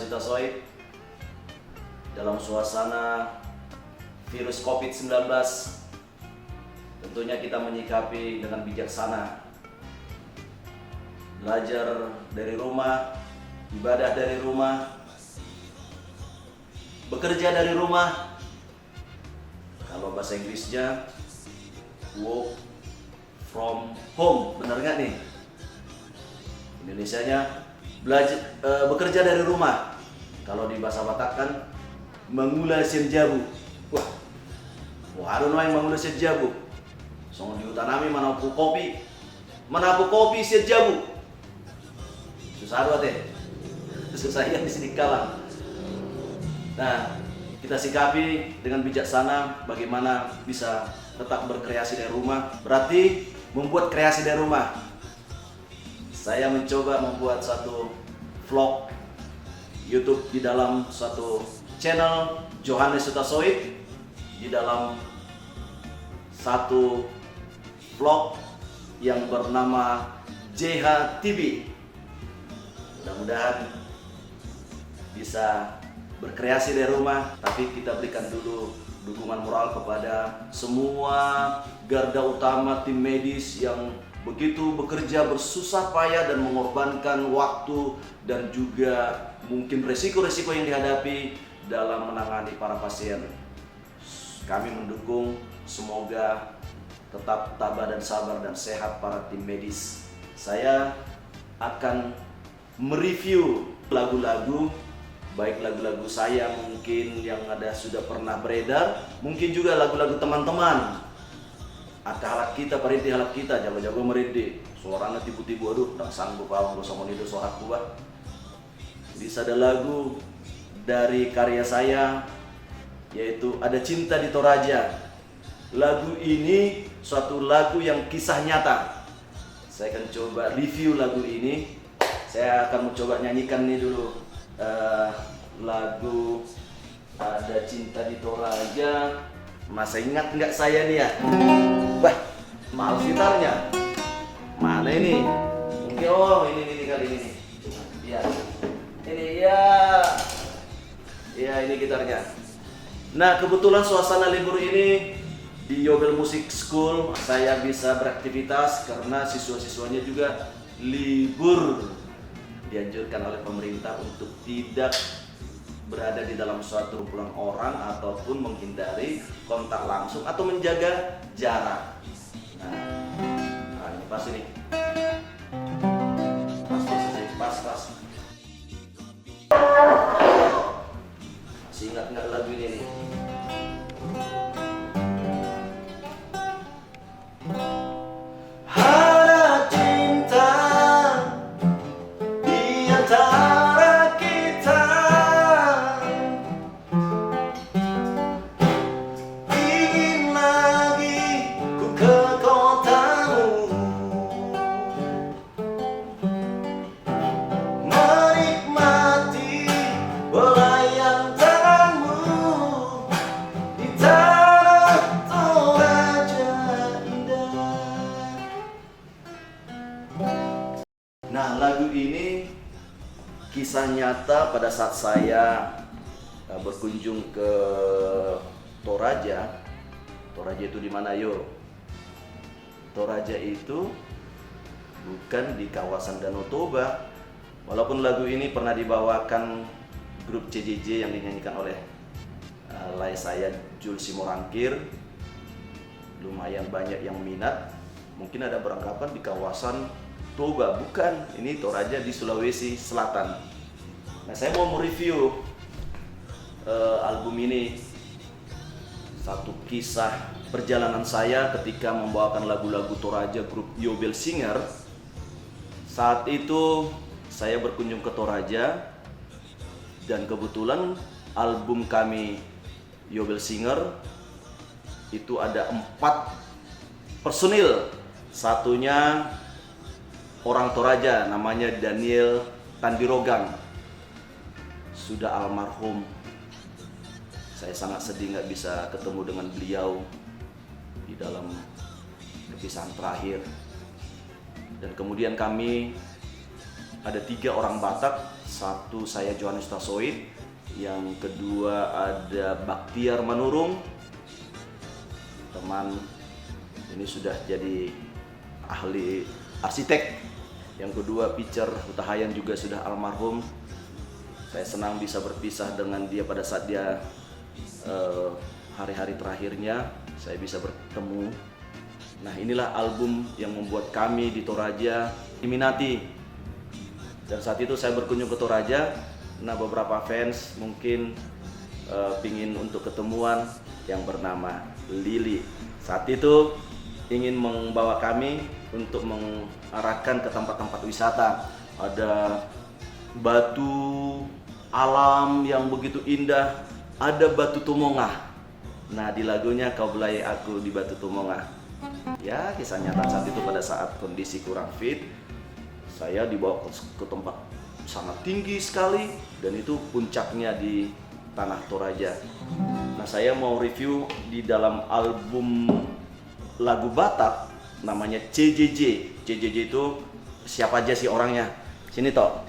Sutasoid dalam suasana virus COVID-19. Tentunya kita menyikapi dengan bijaksana. Belajar dari rumah, ibadah dari rumah, bekerja dari rumah. Kalau bahasa Inggrisnya work from home, benar nggak nih? Indonesianya bekerja dari rumah. Kalau di bahasa Batak kan mangula senjabu. Wah, waduh yang mangula senjabu. Song diutanami manapu kopi senjabu. Susah dua teh. Susah yang disini kalah. Nah, kita sikapi dengan bijaksana bagaimana bisa tetap berkreasi dari rumah. Berarti membuat kreasi dari rumah. Saya mencoba membuat satu vlog YouTube di dalam satu channel Johannes Sutasoid, di dalam satu vlog yang bernama JH TV. Mudah-mudahan bisa berkreasi dari rumah, tapi kita berikan dulu dukungan moral kepada semua garda utama tim medis yang begitu bekerja bersusah payah dan mengorbankan waktu dan juga mungkin resiko-resiko yang dihadapi dalam menangani para pasien. Kami mendukung, semoga tetap tabah dan sabar dan sehat para tim medis. Saya akan mereview lagu-lagu, baik lagu-lagu saya mungkin yang ada sudah pernah beredar, mungkin juga lagu-lagu teman-teman. Ada halap kita, perintih halap kita, jago-jago merintih. Suaranya tibu-tibu, aduh, tak sanggup aku sama itu sohaku bah. Bisa ada lagu dari karya saya, yaitu Ada Cinta di Toraja. Lagu ini suatu lagu yang kisah nyata. Saya akan coba review lagu ini. Saya akan mencoba nyanyikan nih dulu lagu Ada Cinta di Toraja. Masih ingat nggak saya nih ya? Bah, mahal gitarnya. Mana ini? Mungkin ini kali ini. Ya, ini ya. Ya, ini gitarnya. Nah, kebetulan suasana libur ini di Yobel Music School saya bisa beraktivitas karena siswa-siswanya juga libur. Dianjurkan oleh pemerintah untuk tidak berada di dalam suatu kumpulan orang ataupun menghindari kontak langsung atau menjaga jarak. Nah ini pas ini. Pas. Masih ingat nggak lagu ini nih? Nah, lagu ini kisah nyata pada saat saya berkunjung ke Toraja. Toraja itu di mana yo? Toraja itu bukan di kawasan Danau Toba. Walaupun lagu ini pernah dibawakan grup CJJ yang dinyanyikan oleh saya Jul Simorangkir, lumayan banyak yang minat. Mungkin ada beranggapan di kawasan Toba, bukan, ini Toraja di Sulawesi Selatan. Nah, saya mau mereview album ini. Satu kisah perjalanan saya ketika membawakan lagu-lagu Toraja grup Yobel Singer. Saat itu saya berkunjung ke Toraja dan kebetulan album kami Yobel Singer itu ada 4 personil. Satunya orang Toraja, namanya Daniel Tandirogang, sudah almarhum. Saya sangat sedih nggak bisa ketemu dengan beliau di dalam perpisahan terakhir. Dan kemudian kami ada 3 orang Batak, satu saya Johannes Tasoid, yang kedua ada Baktiar Manurung, teman ini sudah jadi ahli arsitek. Yang kedua Picer Hutahayan juga sudah almarhum. Saya senang bisa berpisah dengan dia pada saat dia hari-hari terakhirnya, saya bisa bertemu. Nah, inilah album yang membuat kami di Toraja diminati. Dan saat itu saya berkunjung ke Toraja. Nah, beberapa fans mungkin pingin untuk ketemuan yang bernama Lili. Saat itu ingin membawa kami untuk mengarahkan ke tempat-tempat wisata. Ada batu alam yang begitu indah, ada Batu Tumongah. Nah, di lagunya Kau Belai Aku di Batu Tumongah. Ya, kisah nyata saat itu pada saat kondisi kurang fit, saya dibawa ke tempat sangat tinggi sekali, dan itu puncaknya di Tanah Toraja. Nah, saya mau review di dalam album lagu Batak namanya CJJ. CJJ itu siapa aja sih orangnya? Sini toh.